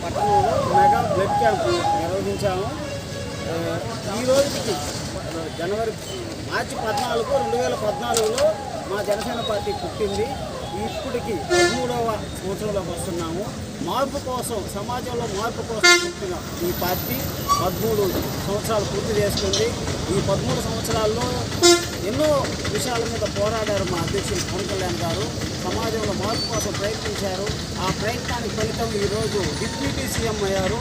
పట్టణంలో mega blood camp నిర్వహించాము. ఈ రోజుకి మార్చి 14, 2014లో మా జనసేన పార్టీ పుట్టింది. ఇప్పటికి 13వ సంవత్సరంలోకి వస్తున్నాము. మార్పు కోసం, సమాజంలో మార్పు కోసం పుట్టిన ఈ పార్టీ 13 సంవత్సరాలు పూర్తి చేసుకుంది. ఈ 13 సంవత్సరాల్లో ఎన్నో విషయాల మీద పోరాడారు మా అధ్యక్షులు పవన్ కళ్యాణ్ గారు. సమాజంలో మార్పు కోసం ప్రయత్నించారు. ఆ ప్రయత్నానికి ఫలితం ఈరోజు డిప్యూటీ సీఎం అయ్యారు.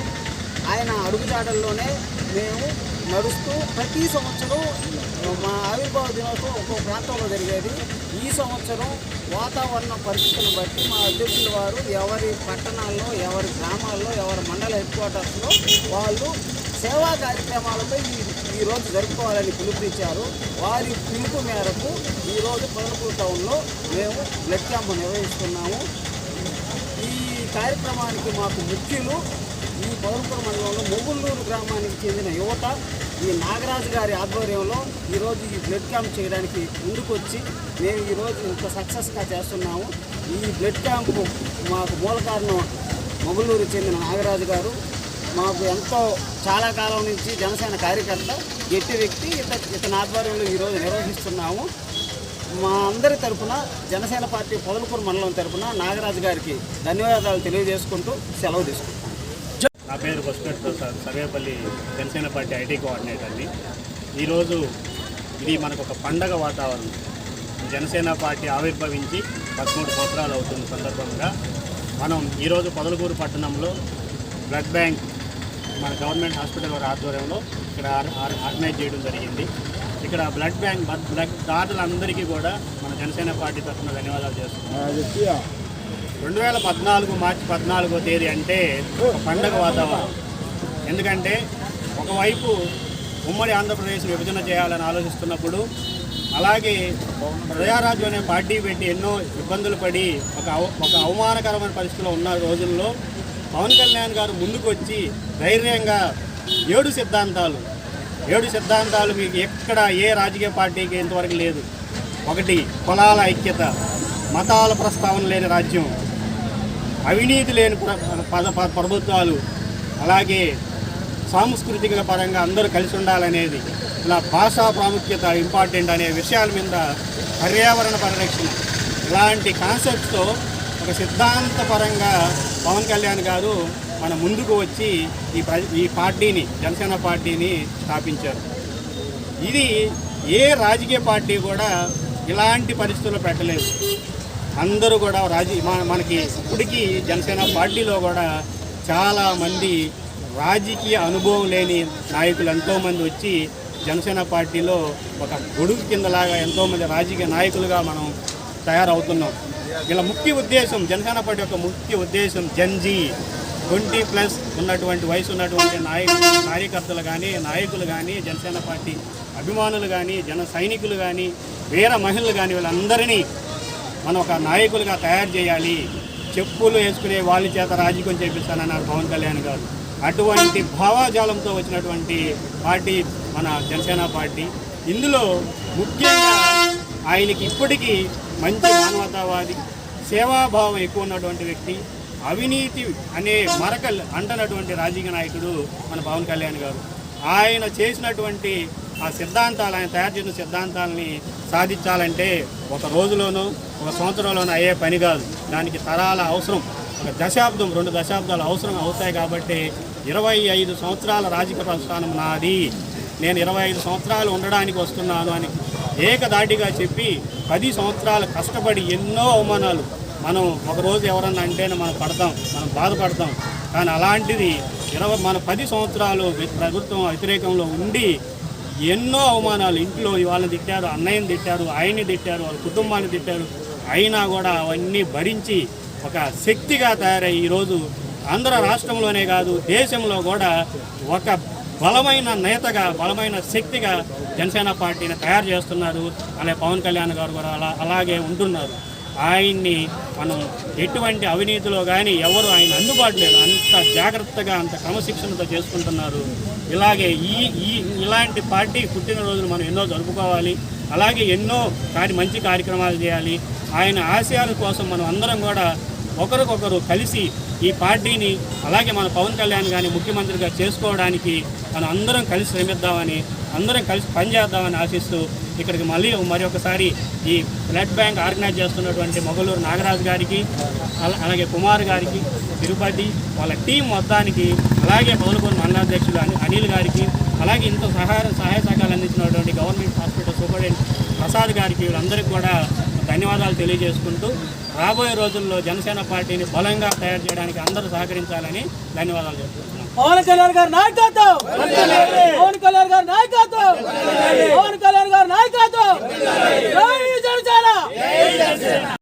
ఆయన అడుగుజాడల్లోనే మేము నడుస్తూ ప్రతి సంవత్సరం మా ఆవిర్భావ దినోత్సవం ఒక్కో ప్రాంతంలో జరిగేది. ఈ సంవత్సరం వాతావరణ పరిస్థితులను బట్టి మా అధ్యక్షుల వారు ఎవరి పట్టణాల్లో, ఎవరి గ్రామాల్లో, ఎవరి మండల హెడ్ క్వార్టర్స్లో వాళ్ళు సేవా కార్యక్రమాలపై ఈరోజు జరుపుకోవాలని పిలుపునిచ్చారు. వారి పిలుపు మేరకు ఈరోజు పొదలకూరు టౌన్లో మేము బ్లడ్ క్యాంపు నిర్వహిస్తున్నాము. ఈ కార్యక్రమానికి మాకు ముఖ్యులు ఈ పొదలకూరు మండలంలో మొగుళ్ళూరు గ్రామానికి చెందిన యువత ఈ నాగరాజు గారి ఆధ్వర్యంలో ఈరోజు ఈ బ్లడ్ క్యాంప్ చేయడానికి ముందుకొచ్చి మేము ఈరోజు ఇంత సక్సెస్గా చేస్తున్నాము. ఈ బ్లడ్ క్యాంపు మాకు మూల కారణం మొగుళ్ళూరు చెందిన నాగరాజు గారు. మాకు ఎంతో చాలా కాలం నుంచి జనసేన కార్యకర్త, గట్టి వ్యక్తి. ఇతని ఆధ్వర్యంలో ఈరోజు నిర్వహిస్తున్నాము. మా అందరి తరఫున జనసేన పార్టీ పొదలకూరు మండలం తరఫున నాగరాజు గారికి ధన్యవాదాలు తెలియజేసుకుంటూ సెలవు తీసుకుంటాం. నా పేరు బస్పెట్ ప్రసాద్, సర్వేపల్లి జనసేన పార్టీ ఐటీ కోఆర్డినేటర్ని. ఈరోజు ఇది మనకు ఒక పండగ వాతావరణం. జనసేన పార్టీ ఆవిర్భవించి 13 సంవత్సరాలు అవుతున్న సందర్భంగా మనం ఈరోజు పొదలకూరు పట్టణంలో బ్లడ్ బ్యాంక్ మన గవర్నమెంట్ హాస్పిటల్ వారి ఆధ్వర్యంలో ఇక్కడ ఆర్గనైజ్ చేయడం జరిగింది. ఇక్కడ బ్లడ్ దాతలందరికీ కూడా మన జనసేన పార్టీ తరఫున ధన్యవాదాలు చేస్తున్నాం. 2014 మార్చి 14వ తేదీ అంటే ఒక పండగ వాతావరణం. ఎందుకంటే ఒకవైపు ఉమ్మడి ఆంధ్రప్రదేశ్ విభజన చేయాలని ఆలోచిస్తున్నప్పుడు, అలాగే ప్రజారాజ్యం అనే పార్టీ పెట్టి ఎన్నో ఇబ్బందులు పడి ఒక అవమానకరమైన పరిస్థితిలో ఉన్న రోజుల్లో పవన్ కళ్యాణ్ గారు ముందుకు వచ్చి ధైర్యంగా 7 సిద్ధాంతాలు మీకు ఎక్కడ ఏ రాజకీయ పార్టీకి ఇంతవరకు లేదు. 1, కులాల ఐక్యత, మతాల ప్రస్తావన లేని రాజ్యం, అవినీతి లేని ప్రభుత్వాలు, అలాగే సాంస్కృతిక పరంగా అందరూ కలిసి ఉండాలనేది, ఇలా భాషా ప్రాముఖ్యత ఇంపార్టెంట్ అనే విషయాల మీద, పర్యావరణ పరిరక్షణ, ఇలాంటి కాన్సెప్ట్స్తో ఒక సిద్ధాంతపరంగా పవన్ కళ్యాణ్ గారు మన ముందుకు వచ్చి ఈ పార్టీని, జనసేన పార్టీని స్థాపించారు. ఇది ఏ రాజకీయ పార్టీ కూడా ఇలాంటి పరిస్థితుల్లో పెట్టలేదు. అందరూ కూడా మనకి ఇప్పటికీ జనసేన పార్టీలో కూడా చాలామంది రాజకీయ అనుభవం లేని నాయకులు ఎంతోమంది వచ్చి జనసేన పార్టీలో ఒక గొడుగు కిందలాగా ఎంతోమంది రాజకీయ నాయకులుగా మనం తయారవుతున్నాం. ఇలా ముఖ్య ఉద్దేశం, జనసేన పార్టీ యొక్క ముఖ్య ఉద్దేశం జన్జీ 20+ ఉన్నటువంటి వయసు ఉన్నటువంటి కార్యకర్తలు కానీ, నాయకులు కానీ, జనసేన పార్టీ అభిమానులు కానీ, జన సైనికులు కానీ, వీర మహిళలు కానీ, వీళ్ళందరినీ మనం ఒక నాయకులుగా తయారు చేయాలి. చెప్పులు వేసుకునే వాళ్ళ చేత రాజకీయం చేపిస్తానన్నారు పవన్ కళ్యాణ్ గారు. అటువంటి భావాజాలంతో వచ్చినటువంటి పార్టీ మన జనసేన పార్టీ. ఇందులో ముఖ్యంగా ఆయనకి ఇప్పటికీ మంచి మానవతావాది, సేవాభావం ఎక్కువ ఉన్నటువంటి వ్యక్తి, అవినీతి అనే మరకలు అంటనటువంటి రాజకీయ నాయకుడు మన పవన్ కళ్యాణ్ గారు. ఆయన చేసినటువంటి ఆ సిద్ధాంతాలు, ఆయన తయారు చేసిన సిద్ధాంతాలని సాధించాలంటే ఒక రోజులోనో ఒక సంవత్సరంలోనూ అయ్యే పని కాదు. దానికి తరాల అవసరం, ఒక దశాబ్దం 2 దశాబ్దాలు అవసరం అవుతాయి. కాబట్టి 25 సంవత్సరాల రాజకీయ ప్రస్థానం నాది, నేను 25 సంవత్సరాలు ఉండడానికి వస్తున్నాను అని ఏకదాటిగా చెప్పి 10 సంవత్సరాలు కష్టపడి ఎన్నో అవమానాలు, మనం ఒకరోజు ఎవరన్నా అంటేనే మనం బాధపడతాం. కానీ అలాంటిది మన 10 సంవత్సరాలు ప్రభుత్వం వ్యతిరేకంలో ఉండి ఎన్నో అవమానాలు, ఇంట్లో వాళ్ళని తిట్టారు, అన్నయ్యని తిట్టారు, ఆయన్ని తిట్టారు, వాళ్ళ కుటుంబాన్ని తిట్టారు, అయినా కూడా అవన్నీ భరించి ఒక శక్తిగా తయారై ఈరోజు ఆంధ్ర రాష్ట్రంలోనే కాదు దేశంలో కూడా ఒక బలమైన నేతగా, బలమైన శక్తిగా జనసేన పార్టీని తయారు చేస్తున్నారు. అలాగే పవన్ కళ్యాణ్ గారు కూడా అలాగే ఉంటున్నారు. ఆయన్ని మనం ఎటువంటి అవినీతిలో కానీ ఎవరు ఆయన అందుబాటు లేదు, అంత జాగ్రత్తగా, అంత క్రమశిక్షణతో చేసుకుంటున్నారు. ఇలాగే ఇలాంటి పార్టీ పుట్టినరోజులు మనం ఎన్నో జరుపుకోవాలి. అలాగే ఎన్నో మంచి కార్యక్రమాలు చేయాలి. ఆయన ఆశయాల కోసం మనం అందరం కూడా ఒకరికొకరు కలిసి ఈ పార్టీని అలాగే మన పవన్ కళ్యాణ్ గారిని ముఖ్యమంత్రిగా చేసుకోవడానికి మనం అందరం కలిసి శ్రమిద్దామని, అందరం కలిసి పనిచేద్దామని ఆశిస్తూ ఇక్కడికి మరి ఒకసారి ఈ బ్లడ్ బ్యాంక్ ఆర్గనైజ్ చేస్తున్నటువంటి మొగలూరు నాగరాజు గారికి, అలాగే కుమార్ గారికి, తిరుపతి వాళ్ళ టీం మొత్తానికి, అలాగే మొదలుకొని మండలాధ్యక్షులు అనిల్ గారికి, అలాగే ఇంత సహాయ సహకారాలు అందించినటువంటి గవర్నమెంట్ హాస్పిటల్ సూపరింటెండెంట్ ప్రసాద్ గారికి, వీళ్ళందరికీ కూడా ధన్యవాదాలు తెలియజేసుకుంటూ రాబోయే రోజుల్లో జనసేన పార్టీని బలంగా తయారు చేయడానికి అందరూ సహకరించాలని ధన్యవాదాలు చెప్తున్నాను. పవన్ కళ్యాణ్ గారి నాయకత్వం, పవన్ కళ్యాణ్ గారి నాయకత్వం, పవన్ కళ్యాణ్ గారి నాయకత్వం. జై జనసేన.